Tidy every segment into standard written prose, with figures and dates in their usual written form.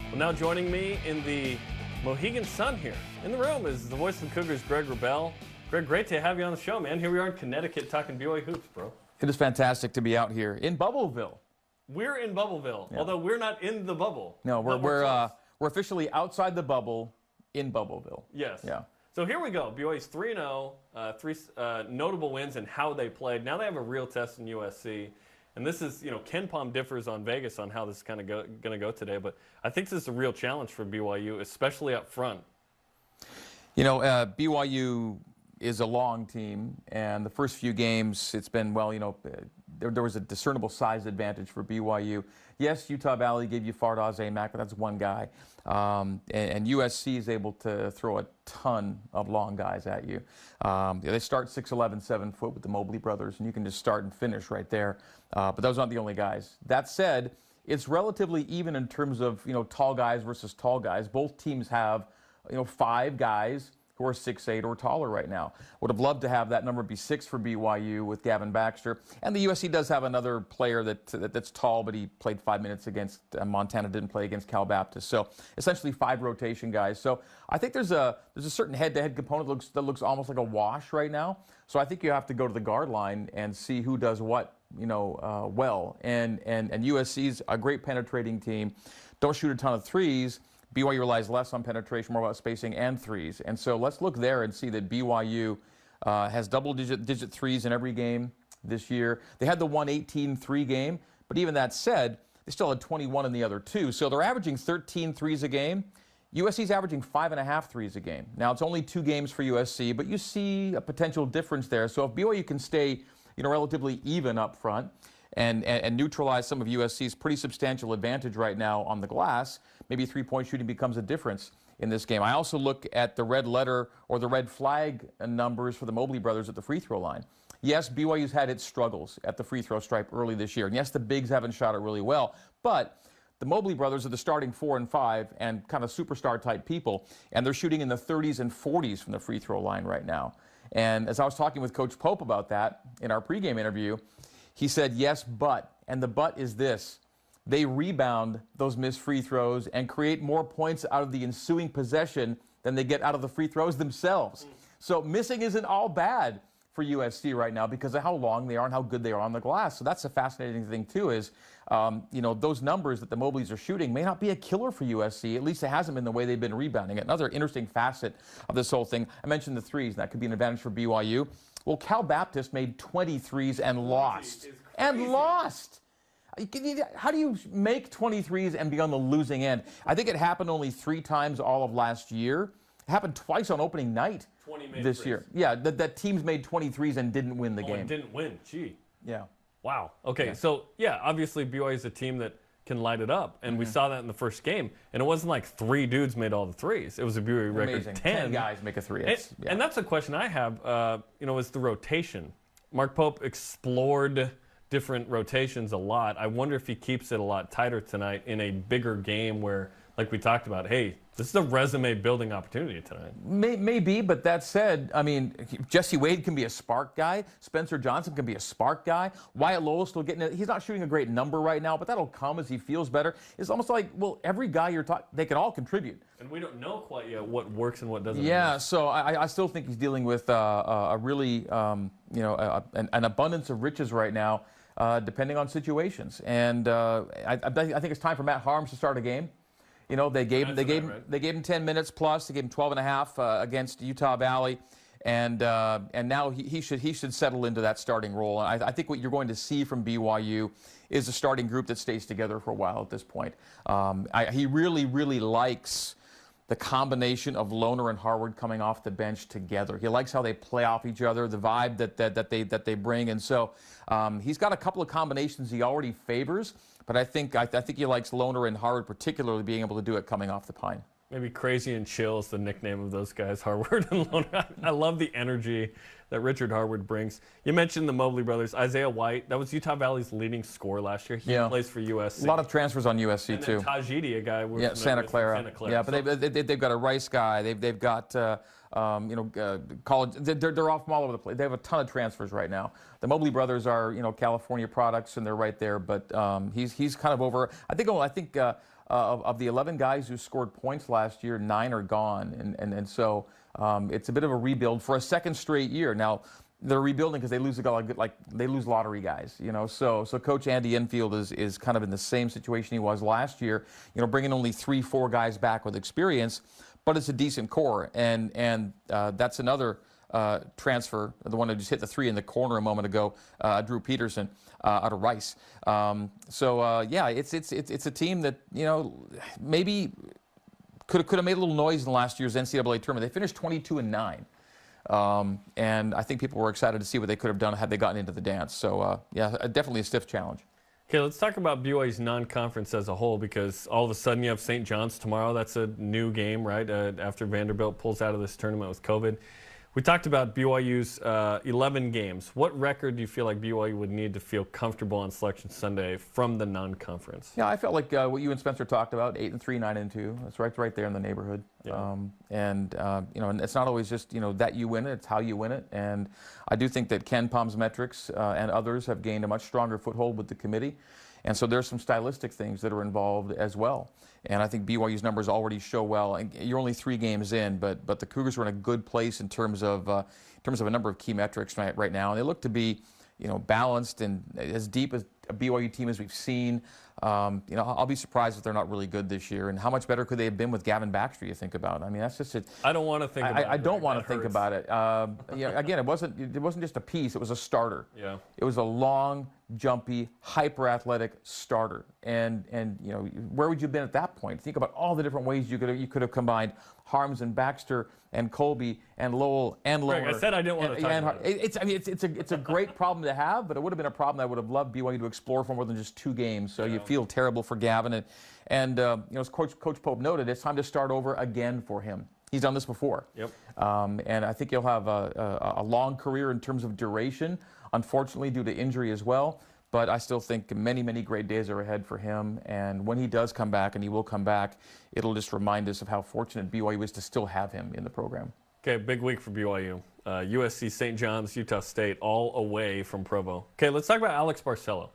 Well, now joining me in the Mohegan Sun here in the room is the voice of the Cougars, Greg Wrubell. Greg, great to have you on the show, man. Here we are in Connecticut talking BYU Hoops, bro. It is fantastic to be out here in Bubbleville. We're in Bubbleville, although we're not in the bubble. No, we're officially outside the bubble in Bubbleville. Yes. Yeah. So here we go. BYU's 3-0, three notable wins and how they played. Now they have a real test in USC. And this is, Ken Palm differs on Vegas on how this is kind of going to go today. But I think this is a real challenge for BYU, especially up front. BYU is a long team. And the first few games, it's been, there was a discernible size advantage for BYU. Yes, Utah Valley gave you Fardaws Amac, but that's one guy. And USC is able to throw a ton of long guys at you. They start 6'11", 7 foot with the Mobley brothers, and you can just start and finish right there. But those aren't the only guys. That said, it's relatively even in terms of tall guys versus tall guys. Both teams have 5 guys who are 6'8" or taller right now. Would have loved to have that number be 6 for BYU with Gavin Baxter. And the USC does have another player that's tall, but he played 5 minutes against Montana, didn't play against Cal Baptist. So essentially 5 rotation guys. So I think there's a certain head-to-head component that looks almost like a wash right now. So I think you have to go to the guard line and see who does what well. And USC's a great penetrating team. Don't shoot a ton of threes. BYU relies less on penetration, more about spacing and threes. And so let's look there and see that BYU has double-digit threes in every game this year. They had the 118-3 game, but even that said, they still had 21 in the other 2. So they're averaging 13 threes a game. USC's averaging 5.5 threes a game. Now, it's only 2 games for USC, but you see a potential difference there. So if BYU can stay relatively even up front, and neutralize some of USC's pretty substantial advantage right now on the glass, maybe three-point shooting becomes a difference in this game. I also look at the red letter or the red flag numbers for the Mobley brothers at the free throw line. Yes, BYU's had its struggles at the free throw stripe early this year. And yes, the bigs haven't shot it really well, but the Mobley brothers are the starting 4 and 5 and kind of superstar type people, and they're shooting in the 30s and 40s from the free throw line right now. And as I was talking with Coach Pope about that in our pregame interview, he said, yes, but, and the but is this: they rebound those missed free throws and create more points out of the ensuing possession than they get out of the free throws themselves. So missing isn't all bad for USC right now because of how long they are and how good they are on the glass. So that's a fascinating thing too is, those numbers that the Mobleys are shooting may not be a killer for USC. At least it hasn't been the way they've been rebounding it. Another interesting facet of this whole thing, I mentioned the threes, and that could be an advantage for BYU. Well, Cal Baptist made 20 threes and lost. And lost. How do you make 23s and be on the losing end? I think it happened only 3 times all of last year. It happened twice on opening night this year. Yeah, that teams made 23s and didn't win the game. And didn't win. Gee. Yeah. Wow. Okay, so, obviously BYU is a team that can light it up, and we saw that in the first game. And it wasn't like 3 dudes made all the threes. It was a BYU record 10 guys make a 3. And that's a question I have, is the rotation. Mark Pope explored different rotations a lot. I wonder if he keeps it a lot tighter tonight in a bigger game where, like we talked about, hey, this is a resume-building opportunity tonight. Maybe, but that said, I mean, Jesse Wade can be a spark guy. Spencer Johnson can be a spark guy. Wyatt Lowell's still getting it. He's not shooting a great number right now, but that'll come as he feels better. It's almost like, well, every guy you're talking, they can all contribute. And we don't know quite yet what works and what doesn't. Yeah, so I still think he's dealing with a really, an abundance of riches right now, depending on situations. And I think it's time for Matt Harms to start a game. They gave him 10 minutes plus. They gave him 12 and a half against Utah Valley, and now he should settle into that starting role. And I think what you're going to see from BYU is a starting group that stays together for a while at this point. He really likes the combination of Lohner and Harward coming off the bench together. He likes how they play off each other, the vibe that they bring, and so he's got a couple of combinations he already favors. But I think he likes Lohner and Harward particularly being able to do it coming off the pine. Maybe Crazy and Chill is the nickname of those guys, Harward and Lohner. I love the energy that Richard Harward brings. You mentioned the Mobley brothers. Isaiah White, that was Utah Valley's leading scorer last year. He plays for USC. A lot of transfers on USC, and too. Tajidi, a guy Santa Clara. Yeah, but they've got a Rice guy. They've got college. They're off from all over the place. They have a ton of transfers right now. The Mobley brothers are California products, and they're right there. But he's kind of over. I think of the 11 guys who scored points last year, 9 are gone. And so it's a bit of a rebuild for a second straight year. Now, they're rebuilding because they lose a guy like they lose lottery guys, you know. So Coach Andy Enfield is kind of in the same situation he was last year, you know, bringing only 3-4 guys back with experience, but it's a decent core, and that's another transfer, the one who just hit the 3 in the corner a moment ago, Drew Peterson out of Rice. Yeah, it's a team that, you know, maybe could have made a little noise in last year's NCAA tournament. They finished 22-9. And I think people were excited to see what they could have done had they gotten into the dance. So, yeah, definitely a stiff challenge. Okay, let's talk about BYU's non-conference as a whole, because all of a sudden you have St. John's tomorrow. That's a new game, right, after Vanderbilt pulls out of this tournament with COVID. We talked about BYU's 11 games. What record do you feel like BYU would need to feel comfortable on Selection Sunday from the non-conference? Yeah, I felt like what you and Spencer talked about, 8-3, 9-2. That's right there in the neighborhood. Yeah. You know, and it's not always just, you know, that you win it, it's how you win it. And I do think that Ken Palm's metrics and others have gained a much stronger foothold with the committee. And so there's some stylistic things that are involved as well. And I think BYU's numbers already show well. And you're only 3 games in, but the Cougars are in a good place in terms of a number of key metrics right now. And they look to be, you know, balanced and as deep as a BYU team as we've seen. You know, I'll be surprised if they're not really good this year. And how much better could they have been with Gavin Baxter, you think about? I mean, that's just it. I don't want to think about it. I don't want to think about it. You know, again, it wasn't just a piece. It was a starter. Yeah. It was a long, jumpy, hyper-athletic starter. And you know, where would you have been at that point? Think about all the different ways you could have combined Harms and Baxter and Colby and Lowell and Lower. Greg, I said I didn't want to talk about it. I mean, it's a great problem to have, but it would have been a problem that I would have loved BYU to explore for more than just 2 games. So you feel terrible for Gavin. And you know, as Coach Pope noted, it's time to start over again for him. He's done this before. Yep. And I think he'll have a long career in terms of duration, unfortunately due to injury as well. But I still think many, many great days are ahead for him. And when he does come back, and he will come back, it'll just remind us of how fortunate BYU is to still have him in the program. Okay, big week for BYU. USC, St. John's, Utah State, all away from Provo. Okay, let's talk about Alex Barcelo.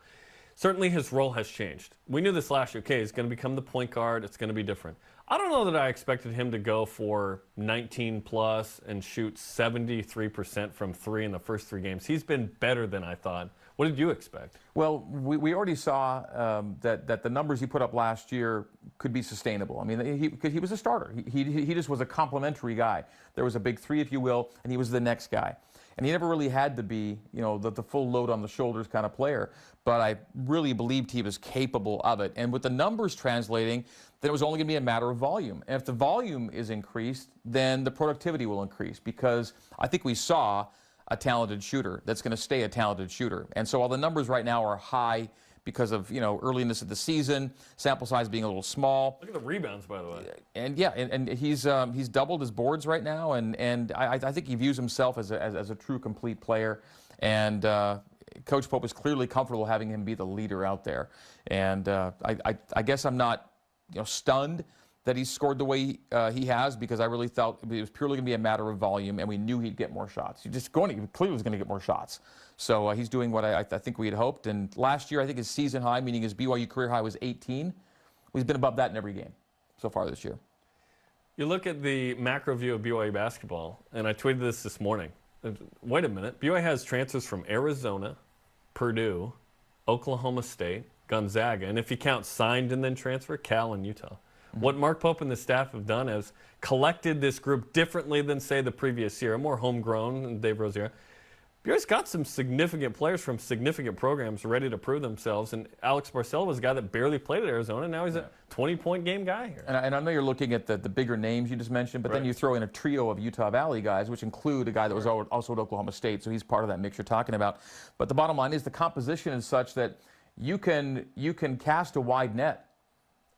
Certainly his role has changed. We knew this last year. Okay, he's going to become the point guard. It's going to be different. I don't know that I expected him to go for 19+ and shoot 73% from 3 in the first 3 games. He's been better than I thought. What did you expect? Well, we already saw that the numbers he put up last year could be sustainable. I mean, he was a starter. He just was a complimentary guy. There was a big 3, if you will, and he was the next guy. And he never really had to be, you know, the full load on the shoulders kind of player. But I really believed he was capable of it. And with the numbers translating, then it was only going to be a matter of volume. And if the volume is increased, then the productivity will increase, because I think we saw a talented shooter that's going to stay a talented shooter. And so while the numbers right now are high because of, you know, earliness of the season, sample size being a little small. Look at the rebounds, by the way. And yeah, and he's doubled his boards right now, and I think he views himself as a true complete player. And Coach Pope is clearly comfortable having him be the leader out there. And I guess I'm not, you know, stunned that he scored the way he has, because I really felt it was purely going to be a matter of volume, and we knew he'd get more shots. He clearly was going to get more shots. So he's doing what I think we had hoped. And last year, I think his season high, meaning his BYU career high, was 18. He's been above that in every game so far this year. You look at the macro view of BYU basketball, and I tweeted this morning. Wait a minute. BYU has transfers from Arizona, Purdue, Oklahoma State, Gonzaga, and if you count signed and then transfer, Cal and Utah. What Mark Pope and the staff have done is collected this group differently than, say, the previous year, more homegrown, Dave Rozier. BYU's got some significant players from significant programs ready to prove themselves, and Alex Barcelo was a guy that barely played at Arizona, and now he's a 20-point game guy here. And I know you're looking at the bigger names you just mentioned, but then you throw in a trio of Utah Valley guys, which include a guy that was also at Oklahoma State, so he's part of that mix you're talking about. But the bottom line is the composition is such that you can cast a wide net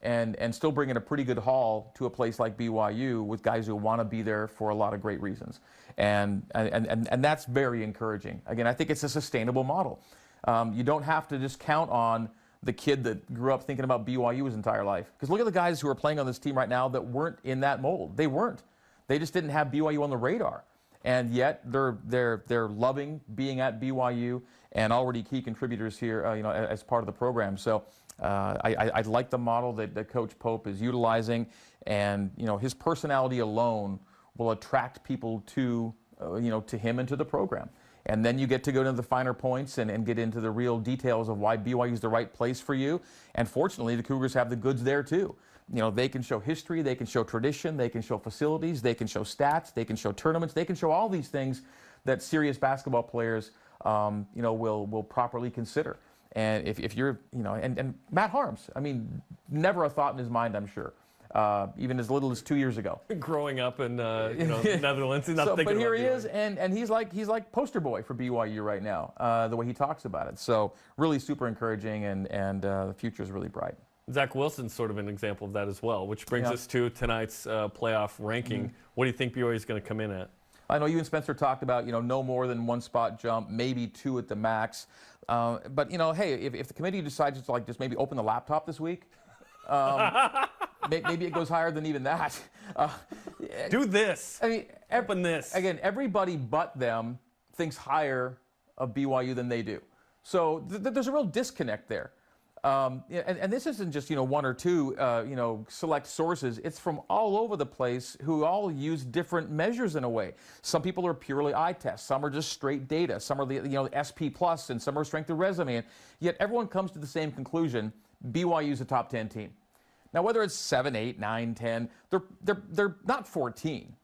and still bring in a pretty good haul to a place like BYU with guys who want to be there for a lot of great reasons. And that's very encouraging. Again, I think it's a sustainable model. You don't have to just count on the kid that grew up thinking about BYU his entire life. Because look at the guys who are playing on this team right now that weren't in that mold. They weren't. They just didn't have BYU on the radar. And yet they're loving being at BYU and already key contributors here, you know, as part of the program. So I like the model that Coach Pope is utilizing, and his personality alone will attract people to to him and to the program. And then you get to go into the finer points and get into the real details of why BYU is the right place for you. And fortunately, the Cougars have the goods there too. They can show history, they can show tradition, they can show facilities, they can show stats, they can show tournaments, they can show all these things that serious basketball players, will properly consider. And if you're, and Matt Harms, I mean, never a thought in his mind, I'm sure. Even as little as 2 years ago. Growing up in Netherlands, he's not thinking but here about he is, and he's like poster boy for BYU right now, the way he talks about it. So really super encouraging, and the future is really bright. Zach Wilson's sort of an example of that as well, which brings us to tonight's playoff ranking. What do you think BYU is going to come in at? I know you and Spencer talked about, no more than 1 spot jump, maybe 2 at the max. But, hey, if the committee decides to just maybe open the laptop this week, maybe it goes higher than even that. Do this. I mean, open this. Again, everybody but them thinks higher of BYU than they do. So there's a real disconnect there. And this isn't just 1 or 2 select sources. It's from all over the place who all use different measures in a way. Some people are purely eye tests. Some are just straight data. Some are the SP plus, and some are strength of resume. And yet everyone comes to the same conclusion: BYU is a top 10 team. Now, whether it's 7, 8, 9, 10, they're not 14.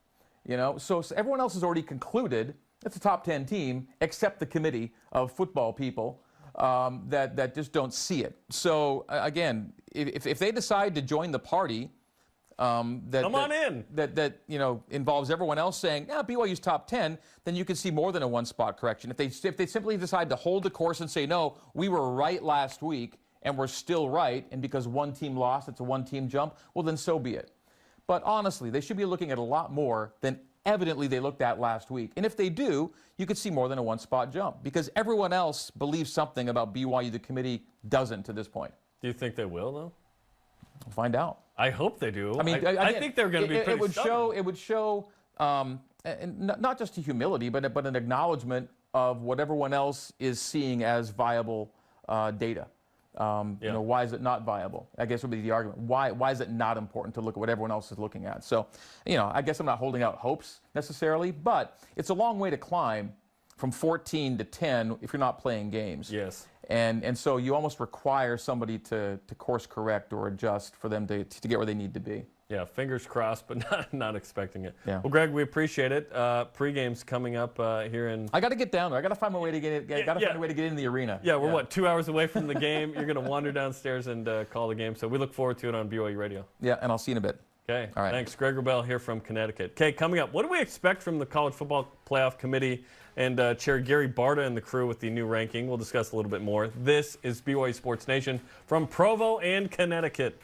So everyone else has already concluded it's a top 10 team, except the committee of football people. That just don't see it. So again, if they decide to join the party, that involves everyone else saying, BYU's top 10, then you can see more than a 1 spot correction. If they simply decide to hold the course and say, no, we were right last week and we're still right, and because 1 team lost, it's a 1-team jump, well then so be it. But honestly, they should be looking at a lot more than evidently they looked at last week. And if they do, you could see more than a 1 spot jump, because everyone else believes something about BYU the committee doesn't to this point. Do you think they will, though? We'll find out. I hope they do. I mean, I think they're going to be pretty stubborn. It would show and not just a humility, but an acknowledgement of what everyone else is seeing as viable data. Why is it not viable? I guess would be the argument. Why is it not important to look at what everyone else is looking at? So, I guess I'm not holding out hopes necessarily, but it's a long way to climb from 14 to 10 if you're not playing games. Yes. And so you almost require somebody to course correct or adjust for them to get where they need to be. Yeah, fingers crossed, but not expecting it. Yeah. Well, Greg, we appreciate it. Pre-game's coming up here in... I got to get down there. I got to find my way to get it. Find a way to get in the arena. Yeah, we're 2 hours away from the game. You're going to wander downstairs and call the game. So we look forward to it on BYU Radio. Yeah, and I'll see you in a bit. Okay. All right. Thanks. Greg Wrubell here from Connecticut. Okay, coming up, what do we expect from the College Football Playoff Committee and Chair Gary Barta and the crew with the new ranking? We'll discuss a little bit more. This is BYU Sports Nation from Provo and Connecticut.